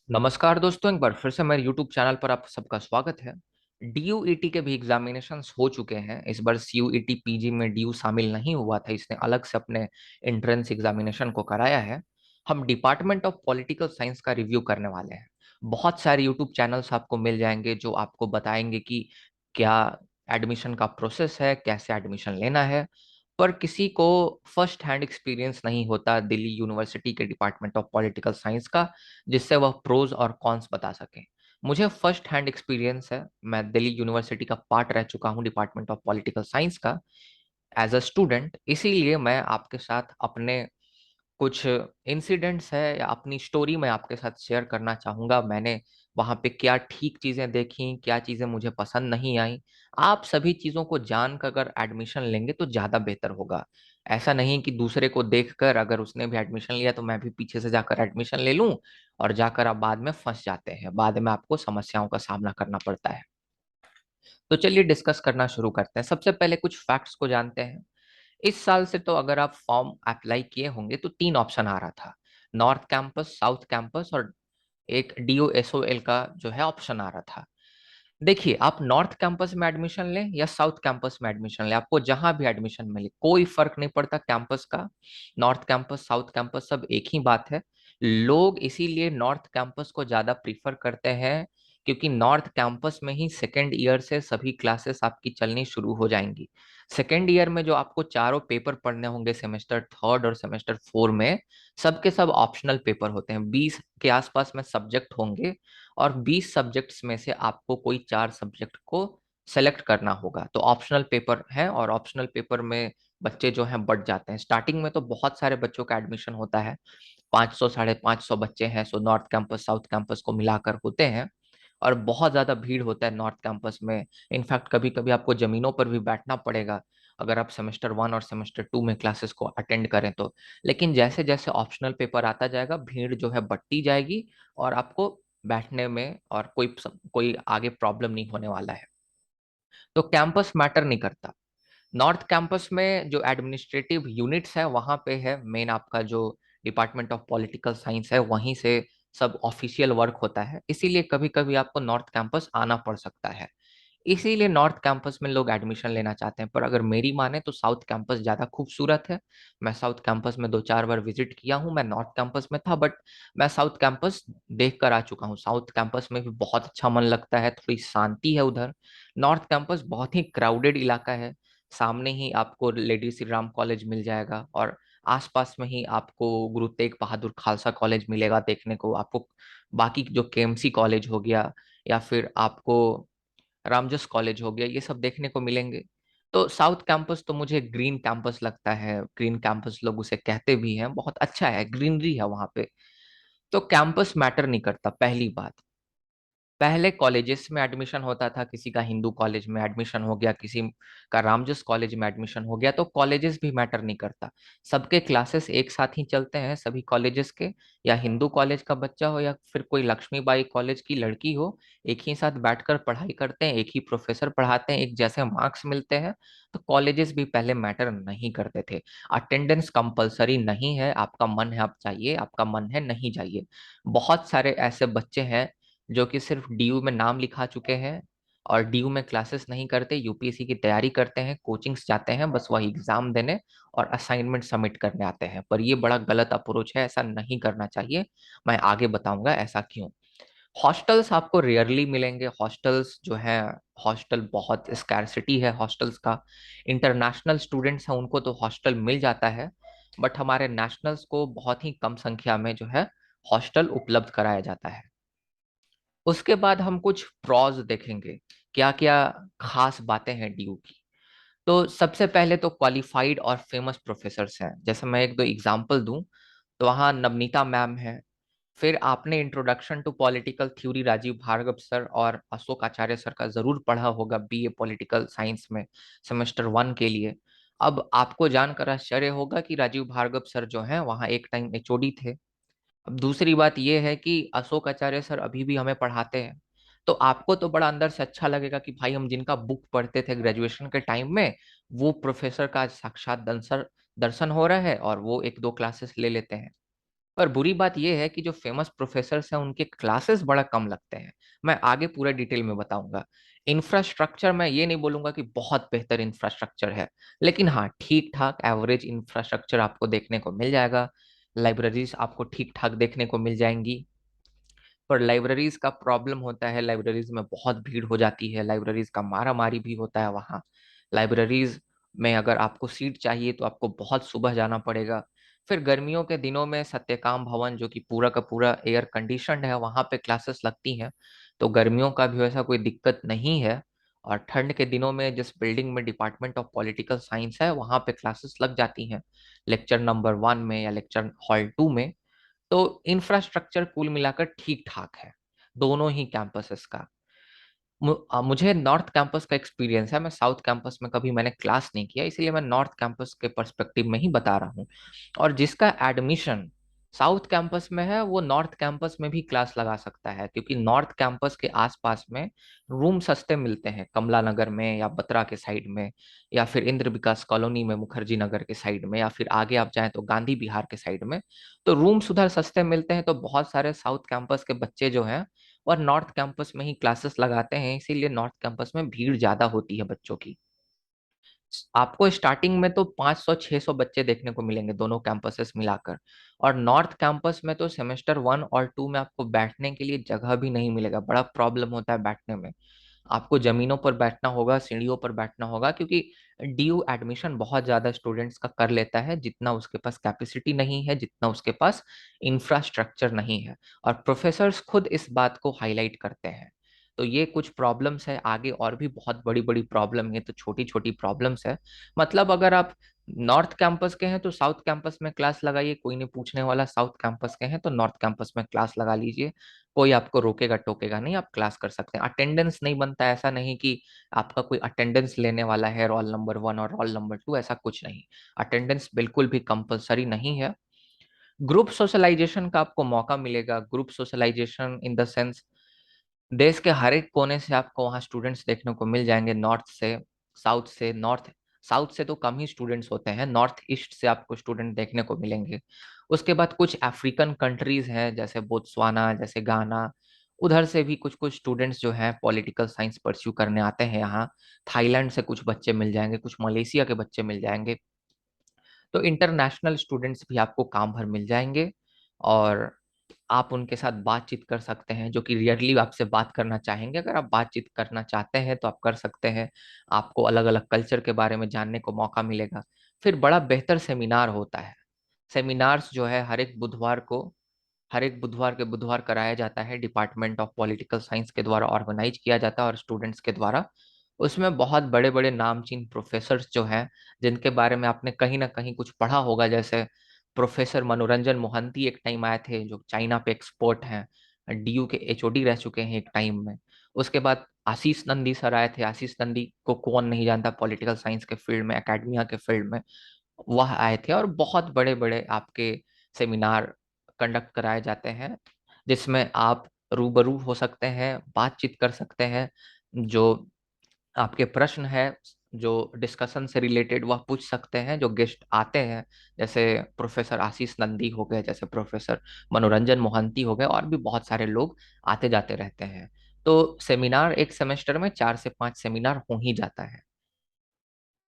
नमस्कार दोस्तों, एक बार फिर से मेरे YouTube चैनल पर आप सबका स्वागत है। DUET के भी एग्जामिनेशंस हो चुके हैं। इस बार CUET PG में DU शामिल नहीं हुआ था, इसने अलग से अपने एंट्रेंस एग्जामिनेशन को कराया है। हम डिपार्टमेंट ऑफ पॉलिटिकल साइंस का रिव्यू करने वाले हैं। बहुत सारे YouTube चैनल्स आपको मिल जाएंगे जो आपको बताएंगे कि क्या एडमिशन का प्रोसेस है, कैसे एडमिशन लेना है। पर किसी को फर्स्ट हैंड एक्सपीरियंस नहीं होता दिल्ली यूनिवर्सिटी के डिपार्टमेंट ऑफ पॉलिटिकल साइंस का, जिससे वह प्रोज और कॉन्स बता सके। मुझे फर्स्ट हैंड एक्सपीरियंस है, मैं दिल्ली यूनिवर्सिटी का पार्ट रह चुका हूँ डिपार्टमेंट ऑफ पॉलिटिकल साइंस का एज अ स्टूडेंट। इसीलिए मैं आपके साथ अपने कुछ इंसिडेंट्स है या अपनी स्टोरी मैं आपके साथ शेयर करना चाहूंगा। मैंने वहां पे क्या ठीक चीजें देखी, क्या चीजें मुझे पसंद नहीं आई। आप सभी चीजों को जानकर अगर एडमिशन लेंगे तो ज्यादा बेहतर होगा। ऐसा नहीं कि दूसरे को देखकर अगर उसने भी एडमिशन लिया तो मैं भी पीछे से जाकर एडमिशन ले लूं और जाकर आप बाद में फंस जाते हैं, बाद में आपको समस्याओं का सामना करना पड़ता है। तो चलिए डिस्कस करना शुरू करते हैं। सबसे पहले कुछ फैक्ट्स को जानते हैं। इस साल से तो अगर आप फॉर्म अप्लाई किए होंगे तो तीन ऑप्शन आ रहा था, नॉर्थ कैंपस, साउथ कैंपस और एक DOSOL का जो है ऑप्शन आ रहा था। देखिए, आप नॉर्थ कैंपस में एडमिशन लें या साउथ कैंपस में एडमिशन लें, आपको जहां भी एडमिशन मिले कोई फर्क नहीं पड़ता कैंपस का। नॉर्थ कैंपस, साउथ कैंपस सब एक ही बात है। लोग इसीलिए नॉर्थ कैंपस को ज्यादा प्रीफर करते हैं क्योंकि नॉर्थ कैंपस में ही सेकेंड ईयर से सभी क्लासेस आपकी चलनी शुरू हो जाएंगी। सेकेंड ईयर में जो आपको चारों पेपर पढ़ने होंगे सेमेस्टर थर्ड और सेमेस्टर फोर में, सबके सब ऑप्शनल पेपर होते हैं। 20 के आसपास में सब्जेक्ट होंगे और 20 सब्जेक्ट्स में से आपको कोई चार सब्जेक्ट को सेलेक्ट करना होगा। तो ऑप्शनल पेपर है और ऑप्शनल पेपर में बच्चे जो हैं बढ़ जाते हैं। स्टार्टिंग में तो बहुत सारे बच्चों का एडमिशन होता है, 500 550 बच्चे हैं, so north campus south campus को मिलाकर होते हैं। और बहुत ज्यादा भीड़ होता है नॉर्थ कैंपस में। इनफैक्ट कभी कभी आपको जमीनों पर भी बैठना पड़ेगा अगर आप सेमेस्टर वन और सेमेस्टर टू में क्लासेस को अटेंड करें तो। लेकिन जैसे जैसे ऑप्शनल पेपर आता जाएगा भीड़ जो है बढ़ती जाएगी और आपको बैठने में और कोई आगे प्रॉब्लम नहीं होने वाला है। तो कैंपस मैटर नहीं करता। नॉर्थ कैंपस में जो एडमिनिस्ट्रेटिव यूनिट्स है वहां पे है मेन आपका जो डिपार्टमेंट ऑफ पॉलिटिकल साइंस है, वहीं से सब ऑफिशियल वर्क होता है। इसीलिए कभी कभी आपको नॉर्थ कैंपस आना पड़ सकता है। इसीलिए नॉर्थ कैंपस में लोग एडमिशन लेना चाहते हैं। पर अगर मेरी माने तो साउथ कैंपस ज्यादा खूबसूरत है। मैं साउथ कैंपस में दो चार बार विजिट किया हूँ। मैं नॉर्थ कैंपस में था बट मैं साउथ कैंपस देख कर आ चुका हूँ। साउथ कैंपस में भी बहुत अच्छा मन लगता है, थोड़ी शांति है उधर। नॉर्थ कैंपस बहुत ही क्राउडेड इलाका है। सामने ही आपको लेडी श्री राम कॉलेज मिल जाएगा और आसपास में ही आपको गुरु तेग बहादुर खालसा कॉलेज मिलेगा देखने को। आपको बाकी जो KMC कॉलेज हो गया या फिर आपको रामजस कॉलेज हो गया, ये सब देखने को मिलेंगे। तो साउथ कैंपस तो मुझे ग्रीन कैंपस लगता है। ग्रीन कैंपस लोग उसे कहते भी हैं, बहुत अच्छा है, ग्रीनरी है वहां पे। तो कैंपस मैटर नहीं करता, पहली बात। पहले कॉलेजेस में एडमिशन होता था, किसी का हिंदू कॉलेज में एडमिशन हो गया, किसी का रामजस कॉलेज में एडमिशन हो गया, तो कॉलेजेस भी मैटर नहीं करता। सबके क्लासेस एक साथ ही चलते हैं सभी कॉलेजेस के। या हिंदू कॉलेज का बच्चा हो या फिर कोई लक्ष्मीबाई कॉलेज की लड़की हो, एक ही साथ बैठकर पढ़ाई करते हैं, एक ही प्रोफेसर पढ़ाते हैं, एक जैसे मार्क्स मिलते हैं। तो कॉलेजेस भी पहले मैटर नहीं करते थे। अटेंडेंस कंपलसरी नहीं है, आपका मन है आप जाइए, आपका मन है नहीं जाइए। बहुत सारे ऐसे बच्चे हैं जो कि सिर्फ DU में नाम लिखा चुके हैं और DU में क्लासेस नहीं करते, UPSC की तैयारी करते हैं, कोचिंग्स जाते हैं, बस वही एग्जाम देने और असाइनमेंट सबमिट करने आते हैं। पर ये बड़ा गलत अप्रोच है, ऐसा नहीं करना चाहिए। मैं आगे बताऊंगा ऐसा क्यों। हॉस्टल्स आपको रेयरली मिलेंगे। हॉस्टल्स जो है, हॉस्टल बहुत स्कैरसिटी है हॉस्टल्स का। इंटरनेशनल स्टूडेंट्स हैं उनको तो हॉस्टल मिल जाता है, बट हमारे नेशनल्स को बहुत ही कम संख्या में जो है हॉस्टल उपलब्ध कराया जाता है। उसके बाद हम कुछ प्रॉज देखेंगे, क्या क्या खास बातें हैं DU की। तो सबसे पहले तो क्वालिफाइड और फेमस प्रोफेसर्स हैं। जैसे मैं एक दो एग्जांपल दूं तो वहाँ नवनीता मैम है। फिर आपने introduction to political theory Rajeev Bhargava sir और अशोक आचार्य सर का जरूर पढ़ा होगा BA पॉलिटिकल साइंस में सेमेस्टर वन के लिए। अब आपको जानकर आश्चर्य होगा कि राजीव भार्गव सर जो हैं वहाँ एक टाइम HOD थे। अब दूसरी बात यह है कि अशोक आचार्य सर अभी भी हमें पढ़ाते हैं। तो आपको तो बड़ा अंदर से अच्छा लगेगा कि भाई हम जिनका बुक पढ़ते थे ग्रेजुएशन के टाइम में, वो प्रोफेसर का साक्षात दर्शन दर्शन हो रहा है और वो एक दो क्लासेस ले लेते हैं। पर बुरी बात यह है कि जो फेमस प्रोफेसर्स हैं उनके क्लासेस बड़ा कम लगते हैं। मैं आगे पूरा डिटेल में बताऊंगा। इंफ्रास्ट्रक्चर मैं ये नहीं बोलूंगा कि बहुत बेहतर इंफ्रास्ट्रक्चर है, लेकिन हाँ ठीक ठाक एवरेज इंफ्रास्ट्रक्चर आपको देखने को मिल जाएगा। लाइब्रेरीज आपको ठीक ठाक देखने को मिल जाएंगी। पर लाइब्रेरीज का प्रॉब्लम होता है, लाइब्रेरीज में बहुत भीड़ हो जाती है, लाइब्रेरीज का मारा मारी भी होता है वहाँ। लाइब्रेरीज में अगर आपको सीट चाहिए तो आपको बहुत सुबह जाना पड़ेगा। फिर गर्मियों के दिनों में सत्यकाम भवन जो कि पूरा का पूरा एयर कंडीशनड है, वहाँ पे क्लासेस लगती हैं, तो गर्मियों का भी वैसा कोई दिक्कत नहीं है। और ठंड के दिनों में जिस बिल्डिंग में डिपार्टमेंट ऑफ पॉलिटिकल साइंस है वहाँ पे क्लासेस लग जाती हैं, लेक्चर नंबर 1 में या लेक्चर हॉल 2 में। तो इंफ्रास्ट्रक्चर कुल मिलाकर ठीक ठाक है दोनों ही कैंपसेस का। मुझे नॉर्थ कैंपस का एक्सपीरियंस है, मैं साउथ कैंपस में कभी मैंने क्लास नहीं किया, इसलिए मैं नॉर्थ कैंपस के पर्सपेक्टिव में ही बता रहा हूँ। और जिसका एडमिशन साउथ कैंपस में है वो नॉर्थ कैंपस में भी क्लास लगा सकता है, क्योंकि नॉर्थ कैंपस के आसपास में रूम सस्ते मिलते हैं, कमला नगर में या बत्रा के साइड में, या फिर इंद्र विकास कॉलोनी में मुखर्जी नगर के साइड में, या फिर आगे आप जाएं तो गांधी विहार के साइड में। तो रूम्स उधर सस्ते मिलते हैं, तो बहुत सारे साउथ कैंपस के बच्चे जो हैं और नॉर्थ कैंपस में ही क्लासेस लगाते हैं, इसीलिए नॉर्थ कैंपस में भीड़ ज्यादा होती है बच्चों की। आपको स्टार्टिंग में तो 500-600 बच्चे देखने को मिलेंगे दोनों कैंपसेस मिलाकर। और नॉर्थ कैंपस में तो सेमेस्टर 1 और 2 में आपको बैठने के लिए जगह भी नहीं मिलेगा, बड़ा प्रॉब्लम होता है बैठने में। आपको जमीनों पर बैठना होगा, सीढ़ियों पर बैठना होगा, क्योंकि डीयू एडमिशन बहुत ज्यादा स्टूडेंट्स का कर लेता है, जितना उसके पास कैपेसिटी नहीं है, जितना उसके पास इंफ्रास्ट्रक्चर नहीं है। और प्रोफेसर्स खुद इस बात को हाईलाइट करते हैं। तो ये कुछ प्रॉब्लम्स है, आगे और भी बहुत बड़ी बड़ी प्रॉब्लम है, तो छोटी छोटी प्रॉब्लम्स है। मतलब अगर आप नॉर्थ कैंपस के हैं तो साउथ कैंपस में क्लास लगाइए, कोई नहीं पूछने वाला। साउथ कैंपस के हैं तो नॉर्थ कैंपस में क्लास लगा लीजिए, कोई आपको रोकेगा टोकेगा नहीं, आप क्लास कर सकते हैं। अटेंडेंस नहीं बनता, ऐसा नहीं कि आपका कोई अटेंडेंस लेने वाला है रोल नंबर 1 और रोल नंबर 2, ऐसा कुछ नहीं। अटेंडेंस बिल्कुल भी कंपलसरी नहीं है। ग्रुप सोशलाइजेशन का आपको मौका मिलेगा। Group socialisation in the sense देश के हर एक कोने से आपको वहाँ स्टूडेंट्स देखने को मिल जाएंगे, नॉर्थ से, साउथ से। नॉर्थ साउथ से तो कम ही स्टूडेंट्स होते हैं, नॉर्थ ईस्ट से आपको स्टूडेंट देखने को मिलेंगे। उसके बाद कुछ अफ्रीकन कंट्रीज हैं जैसे बोत्सवाना, जैसे गाना, उधर से भी कुछ कुछ स्टूडेंट्स जो हैं पॉलिटिकल साइंस परस्यू करने आते हैं यहाँ। थाईलैंड से कुछ बच्चे मिल जाएंगे, कुछ मलेशिया के बच्चे मिल जाएंगे। तो इंटरनेशनल स्टूडेंट्स भी आपको काम भर मिल जाएंगे, और आप उनके साथ बातचीत कर सकते हैं, जो कि रियरली आपसे बात करना चाहेंगे। अगर आप बातचीत करना चाहते हैं तो आप कर सकते हैं, आपको अलग अलग कल्चर के बारे में जानने को मौका मिलेगा। फिर बड़ा बेहतर सेमिनार होता है। सेमिनार्स जो है हर एक बुधवार के बुधवार कराया जाता है, डिपार्टमेंट ऑफ पॉलिटिकल साइंस के द्वारा ऑर्गेनाइज किया जाता है और स्टूडेंट्स के द्वारा। उसमें बहुत बड़े बड़े नामचीन प्रोफेसर्स जो हैं, जिनके बारे में आपने कहीं ना कहीं कुछ पढ़ा होगा, जैसे प्रोफेसर मनोरंजन मोहंती एक टाइम आए थे, जो चाइना पे एक्सपर्ट हैं, डीयू के एचओडी रह चुके हैं एक टाइम में। उसके बाद आशीष नंदी सर आए थे। आशीष नंदी को कौन नहीं जानता, पॉलिटिकल साइंस के फील्ड में, एकेडमिया के फील्ड में वह आए थे। और बहुत बड़े बड़े आपके सेमिनार कंडक्ट कराए जाते हैं, जिसमें आप रूबरू हो सकते हैं, बातचीत कर सकते हैं, जो आपके प्रश्न है, जो डिस्कशन से रिलेटेड, वह पूछ सकते हैं जो गेस्ट आते हैं। जैसे प्रोफेसर आशीष नंदी हो गए, जैसे प्रोफेसर मनोरंजन मोहंती हो गए, और भी बहुत सारे लोग आते जाते रहते हैं। तो सेमिनार एक सेमेस्टर में 4 से 5 सेमिनार हो ही जाता है।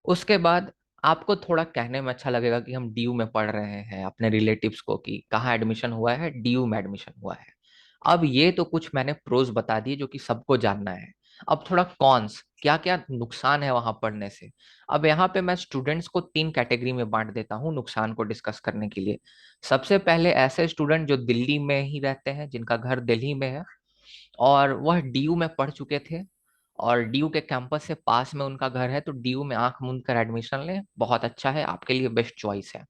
उसके बाद आपको थोड़ा कहने में अच्छा लगेगा कि हम डीयू में पढ़ रहे हैं, अपने रिलेटिव्स को कि कहाँ एडमिशन हुआ है, डीयू में एडमिशन हुआ है। अब ये तो कुछ मैंने प्रोज बता दिए जो कि सबको जानना है। अब थोड़ा कॉन्स, क्या क्या नुकसान है वहां पढ़ने से। अब यहाँ पे मैं स्टूडेंट्स को 3 कैटेगरी में बांट देता हूँ नुकसान को डिस्कस करने के लिए। सबसे पहले ऐसे स्टूडेंट जो दिल्ली में ही रहते हैं, जिनका घर दिल्ली में है, और वह डीयू में पढ़ चुके थे, और डीयू के कैंपस से पास में उनका घर है, तो डीयू में आंख मूंद कर एडमिशन लें, बहुत अच्छा है, आपके लिए बेस्ट चॉइस है,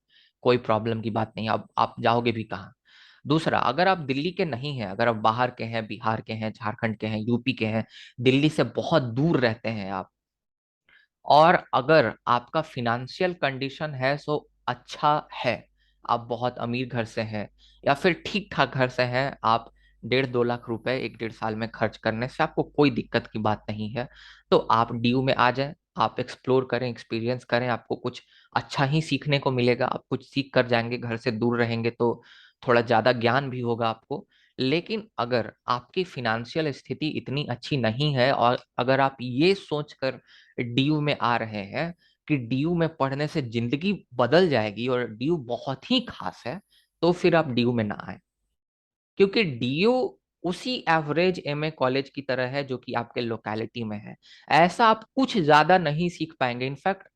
कोई प्रॉब्लम की बात नहीं। अब आप जाओगे भी कहाँ। दूसरा, अगर आप दिल्ली के नहीं हैं, अगर आप बाहर के हैं, बिहार के हैं, झारखंड के हैं, यूपी के हैं, दिल्ली से बहुत दूर रहते हैं आप, और अगर आपका फिनेंशियल कंडीशन है सो अच्छा है, आप बहुत अमीर घर से हैं, या फिर ठीक ठाक घर से हैं, आप 1.5-2 लाख रुपए 1-1.5 साल में खर्च करने से आपको कोई दिक्कत की बात नहीं है, तो आप डीयू में आ जाएं। आप एक्सप्लोर करें, एक्सपीरियंस करें, आपको कुछ अच्छा ही सीखने को मिलेगा। आप कुछ सीख कर जाएंगे, घर से दूर रहेंगे तो थोड़ा ज्यादा ज्ञान भी होगा आपको। लेकिन अगर आपकी फिनेंशियल स्थिति इतनी अच्छी नहीं है और अगर आप ये सोचकर डीयू में आ रहे हैं कि डीयू में पढ़ने से जिंदगी बदल जाएगी और डीयू बहुत ही खास है, तो फिर आप डीयू में ना आए। क्योंकि डीयू उसी एवरेज एमए कॉलेज की तरह है जो कि आपके लोकेलिटी में है। ऐसा आप कुछ ज्यादा नहीं सीख पाएंगे। इनफैक्ट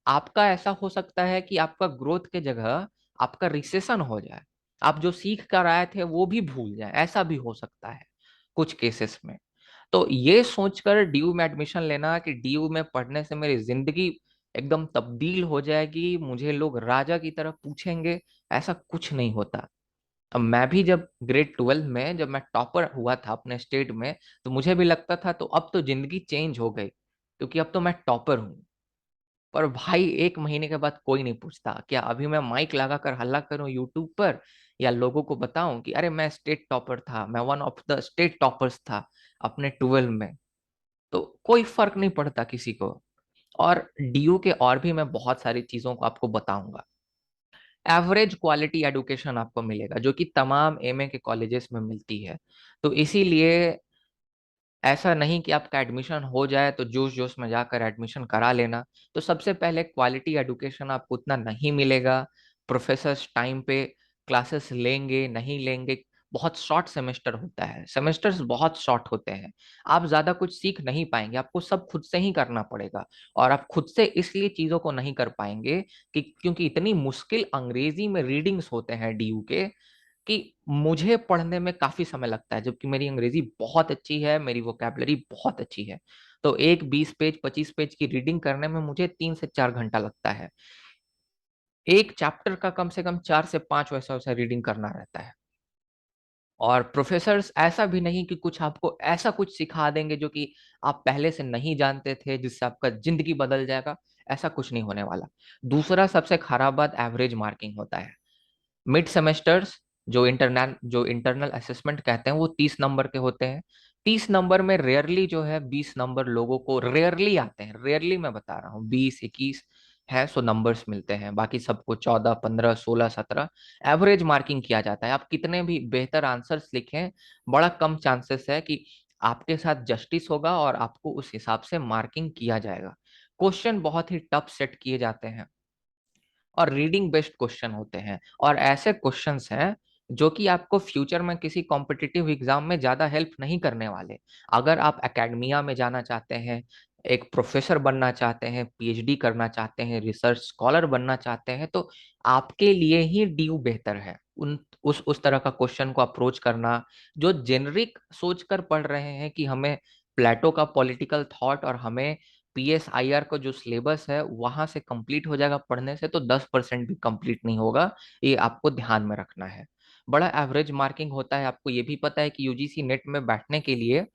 आपका ऐसा हो सकता है कि आपका ग्रोथ के जगह आपका रिसेशन हो जाए, आप जो सीख कर आए थे वो भी भूल जाए, ऐसा भी हो सकता है कुछ केसेस में। तो ये सोचकर डीयू में एडमिशन लेना कि डीयू में पढ़ने से मेरी जिंदगी एकदम तब्दील हो जाएगी, मुझे लोग राजा की तरह पूछेंगे, ऐसा कुछ नहीं होता। अब मैं भी जब ग्रेड 12 में जब मैं टॉपर हुआ था अपने स्टेट में, तो मुझे भी लगता था तो अब तो जिंदगी चेंज हो गई, क्योंकि अब तो मैं टॉपर हूँ। पर भाई 1 महीने के बाद कोई नहीं पूछता। क्या अभी मैं माइक लगाकर हल्ला करूं यूट्यूब पर, या लोगों को बताऊं कि अरे मैं स्टेट टॉपर था, मैं one of the state toppers था अपने 12 में, तो कोई फर्क नहीं पड़ता किसी को। और डीयू के और भी मैं बहुत सारी चीजों को आपको बताऊंगा। एवरेज क्वालिटी एडुकेशन आपको मिलेगा जो कि तमाम एमए के कॉलेजेस में मिलती है। तो इसीलिए ऐसा नहीं कि आपका एडमिशन हो जाए तो जोश जोश में जाकर एडमिशन करा लेना। तो सबसे पहले क्वालिटी एडुकेशन आपको उतना नहीं मिलेगा। प्रोफेसर्स टाइम पे क्लासेस लेंगे नहीं लेंगे। बहुत शॉर्ट सेमेस्टर होता है, सेमेस्टर्स बहुत शॉर्ट होते हैं। आप ज्यादा कुछ सीख नहीं पाएंगे, आपको सब खुद से ही करना पड़ेगा। और आप खुद से इसलिए चीजों को नहीं कर पाएंगे कि क्योंकि इतनी मुश्किल अंग्रेजी में रीडिंग्स होते हैं डीयू के, कि मुझे पढ़ने में काफी समय लगता है, जबकि मेरी अंग्रेजी बहुत अच्छी है, मेरी वोकैबलरी बहुत अच्छी है। तो एक 20 पेज 25 पेज की रीडिंग करने में मुझे 3 से 4 घंटा लगता है। एक चैप्टर का कम से कम 4 से 5 वैसा वैसा रीडिंग करना रहता है। और प्रोफेसर्स ऐसा भी नहीं कि कुछ आपको ऐसा कुछ सिखा देंगे जो कि आप पहले से नहीं जानते थे, जिससे आपका जिंदगी बदल जाएगा। ऐसा कुछ नहीं होने वाला। दूसरा सबसे खराब बात एवरेज मार्किंग होता है। मिड सेमेस्टर्स जो इंटरनल असेसमेंट कहते हैं वो 30 नंबर के होते हैं। 30 नंबर में रेयरली जो है 20 नंबर लोगों को रेयरली आते हैं, रेयरली मैं बता रहा हूँ, 20 21 है सो नंबर्स मिलते हैं, बाकी सबको 14 15 16 17 एवरेज मार्किंग किया जाता है। आप कितने भी बेहतर आंसर्स लिखें, बड़ा कम चांसेस है कि आपके साथ जस्टिस होगा और आपको उस हिसाब से मार्किंग किया जाएगा। क्वेश्चन बहुत ही टफ सेट किए जाते हैं और रीडिंग बेस्ड क्वेश्चन होते हैं, और ऐसे क्वेश्चंस हैं जो कि आपको फ्यूचर में किसी कॉम्पिटिटिव एग्जाम में ज्यादा हेल्प नहीं करने वाले। अगर आप एकेडमिया में जाना चाहते हैं, एक प्रोफेसर बनना चाहते हैं, पीएचडी करना चाहते हैं, रिसर्च स्कॉलर बनना चाहते हैं, तो आपके लिए ही डीयू बेहतर है। उन उस तरह का क्वेश्चन को अप्रोच करना, जो जेनरिक सोचकर पढ़ रहे हैं कि हमें प्लेटो का पॉलिटिकल थॉट और हमें पीएसआईआर का जो सिलेबस है वहां से कंप्लीट हो जाएगा पढ़ने से, तो 10% भी कंप्लीट नहीं होगा। ये आपको ध्यान में रखना है। बड़ा एवरेज मार्किंग होता है। आपको ये भी पता है कि यूजीसी नेट में बैठने के लिए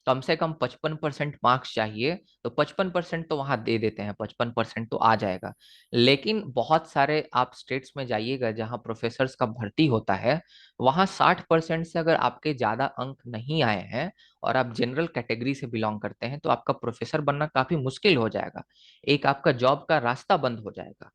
कम से कम 55% मार्क्स चाहिए। तो 55% तो वहां दे देते हैं, 55% तो आ जाएगा। लेकिन बहुत सारे आप स्टेट्स में जाइएगा जहां प्रोफेसर्स का भर्ती होता है, वहां 60% से अगर आपके ज्यादा अंक नहीं आए हैं और आप जनरल कैटेगरी से बिलोंग करते हैं, तो आपका प्रोफेसर बनना काफी मुश्किल हो जाएगा। एक आपका जॉब का रास्ता बंद हो जाएगा।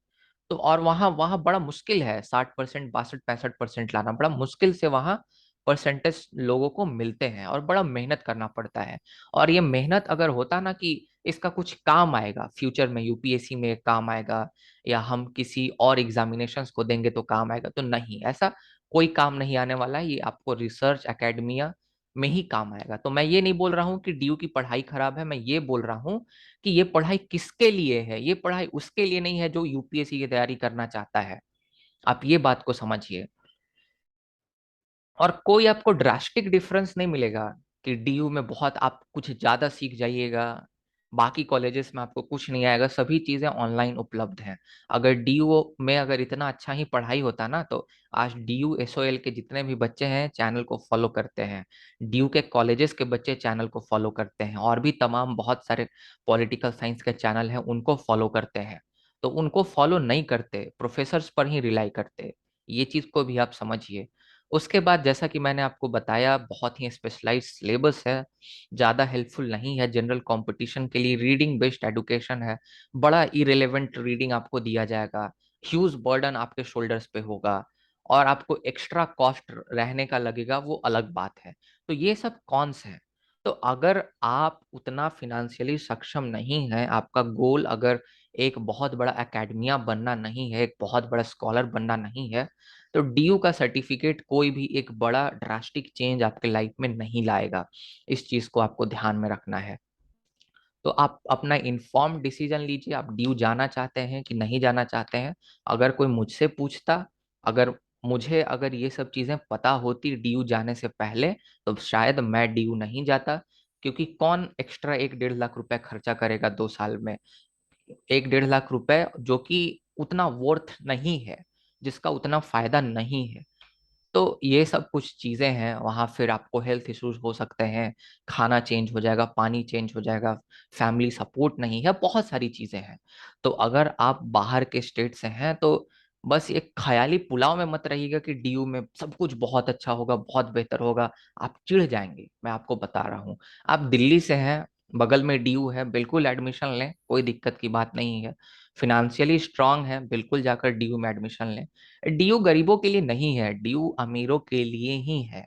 तो और वहाँ वहाँ बड़ा मुश्किल है, 60% 62 65% लाना बड़ा मुश्किल से वहाँ परसेंटेज लोगों को मिलते हैं, और बड़ा मेहनत करना पड़ता है। और ये मेहनत अगर होता ना कि इसका कुछ काम आएगा फ्यूचर में, यूपीएससी में काम आएगा या हम किसी और एग्जामिनेशंस को देंगे तो काम आएगा, तो नहीं, ऐसा कोई काम नहीं आने वाला है। ये आपको रिसर्च एकेडमिया में ही काम आएगा। तो मैं ये नहीं बोल रहा हूँ कि डीयू की पढ़ाई खराब है, मैं ये बोल रहा हूँ कि ये पढ़ाई किसके लिए है। ये पढ़ाई उसके लिए नहीं है जो यूपीएससी की तैयारी करना चाहता है। आप ये बात को समझिए। और कोई आपको ड्रास्टिक डिफरेंस नहीं मिलेगा कि डीयू में बहुत आप कुछ ज्यादा सीख जाइएगा, बाकी कॉलेजेस में आपको कुछ नहीं आएगा। सभी चीजें ऑनलाइन उपलब्ध हैं। अगर डीयू में अगर इतना अच्छा ही पढ़ाई होता ना, तो आज डीयू एसओएल के जितने भी बच्चे हैं चैनल को फॉलो करते हैं, डीयू के कॉलेजेस के बच्चे चैनल को फॉलो करते हैं, और भी तमाम बहुत सारे पॉलिटिकल साइंस के चैनल हैं उनको फॉलो करते हैं। तो उनको फॉलो नहीं करते, प्रोफेसर्स पर ही रिलाई करते। ये चीज को भी आप समझिए। उसके बाद जैसा कि मैंने आपको बताया, बहुत ही स्पेशलाइज्ड सिलेबस है, ज़्यादा हेल्पफुल नहीं है जनरल कंपटीशन के लिए। रीडिंग बेस्ड एडुकेशन है, बड़ा इरेलेवेंट रीडिंग आपको दिया जाएगा, ह्यूज बर्डन आपके शोल्डर्स पे होगा। और आपको एक्स्ट्रा कॉस्ट रहने का लगेगा, वो अलग बात है। तो ये सब कॉन्स हैं। तो अगर आप उतना फिनेंशियली सक्षम नहीं है, आपका गोल अगर एक बहुत बड़ा एकेडमिया बनना नहीं है, एक बहुत बड़ा स्कॉलर बनना नहीं है, तो डीयू का सर्टिफिकेट कोई भी एक बड़ा ड्रास्टिक चेंज आपके लाइफ में नहीं लाएगा। इस चीज को आपको ध्यान में रखना है। तो आप अपना इन्फॉर्म डिसीजन लीजिए, आप ड्यू जाना चाहते हैं कि नहीं जाना चाहते हैं। अगर कोई मुझसे पूछता, अगर मुझे अगर ये सब चीजें पता होती ड्यू जाने से पहले, तो शायद मैं ड्यू नहीं जाता। क्योंकि कौन एक्स्ट्रा 1-1.5 लाख रुपए खर्चा करेगा 2 साल में? 1-1.5 लाख रुपए जो कि उतना वर्थ नहीं है, जिसका उतना फायदा नहीं है। तो ये सब कुछ चीजें हैं वहाँ। फिर आपको हेल्थ इश्यूज हो सकते हैं, खाना चेंज हो जाएगा, पानी चेंज हो जाएगा, फैमिली सपोर्ट नहीं है, बहुत सारी चीजें हैं। तो अगर आप बाहर के स्टेट से हैं तो बस एक ख्याली पुलाव में मत रहिएगा कि डीयू में सब कुछ बहुत अच्छा होगा, बहुत बेहतर होगा। आप चिढ़ जाएंगे, मैं आपको बता रहा हूँ। आप दिल्ली से हैं, बगल में डीयू है, बिल्कुल एडमिशन लें, कोई दिक्कत की बात नहीं है। फिनेंशियली स्ट्रांग है, बिल्कुल जाकर डीयू में एडमिशन लें। डीयू गरीबों के लिए नहीं है, डीयू अमीरों के लिए ही है।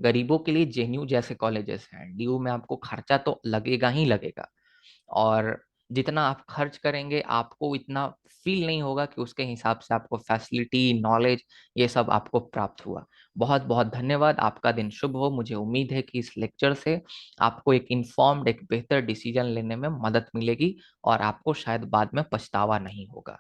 गरीबों के लिए जेएनयू जैसे कॉलेजेस हैं, डीयू में आपको खर्चा तो लगेगा ही लगेगा। और जितना आप खर्च करेंगे आपको इतना फील नहीं होगा कि उसके हिसाब से आपको फैसिलिटी, नॉलेज, ये सब आपको प्राप्त हुआ। बहुत बहुत धन्यवाद। आपका दिन शुभ हो। मुझे उम्मीद है कि इस लेक्चर से आपको एक इन्फॉर्म्ड, एक बेहतर डिसीजन लेने में मदद मिलेगी और आपको शायद बाद में पछतावा नहीं होगा।